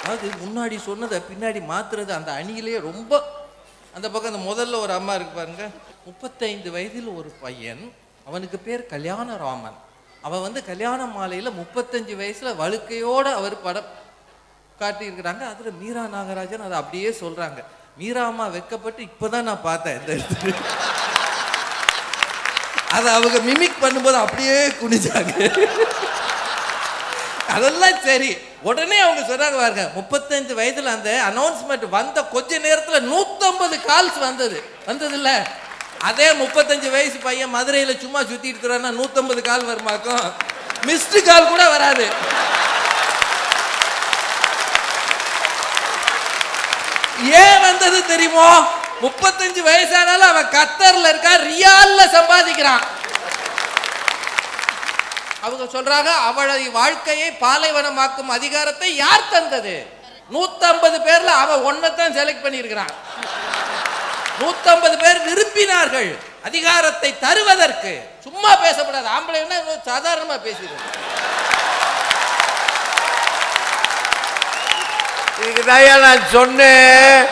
அதாவது முன்னாடி சொன்னதை பின்னாடி மாத்துறது அந்த அணியிலே ரொம்ப. அந்த பக்கம் அந்த முதல்ல ஒரு அம்மா இருக்கு பாருங்க, 35 வயதில் ஒரு பையன், அவனுக்கு பேர் கல்யாணராமன். அவன் வந்து கல்யாண மாலையில 35 வயசுல வழுக்கையோட அவர் படம் காட்டி இருக்கிறாங்க. அதுல மீரா நாகராஜன் அதை அப்படியே சொல்றாங்க. மீரா அம்மா வெக்கப்பட்டு இப்பதான் நான் பார்த்தேன் இந்த இடத்துல. அதை அவங்க மிமிக் பண்ணும்போது அப்படியே குனிஞ்சாங்க. அதெல்லாம் சரி. உடனே அவங்க சொன்னாங்க பாருங்க, 35 வயதுல அந்த அனௌன்ஸ்மெண்ட் வந்த கொஞ்ச நேரத்துல 150 கால்ஸ் வந்தது இல்ல. அதே 35 வயசு பையன் மதுரையில சும்மா சுத்தி இருக்கிறான்னா 150 கால் வருமாக்கும், மிஸ்டு கால் கூட வராது. ஏன் வந்தது தெரியுமோ? 35 வயசானாலும் அவன் கத்தர்ல இருக்கா, ரியால்ல சம்பாதிக்கிறான். அவங்க சொல்றாங்க, அவளை வாழ்க்கையை பாலைவனமாக்கும் அதிகாரத்தை யார் தந்தது? 150 பேர்ல அவன் ஒன்னதான் செலக்ட் பண்ணியிருக்கிறான். 150 பேர் விரும்பினார்கள் அதிகாரத்தை தருவதற்கு. சும்மா பேசப்படாது. ஆம்பளைன்னா சாதாரணமா பேசிடுவோம். இதுக்கு தான் நான் சொன்னேன்,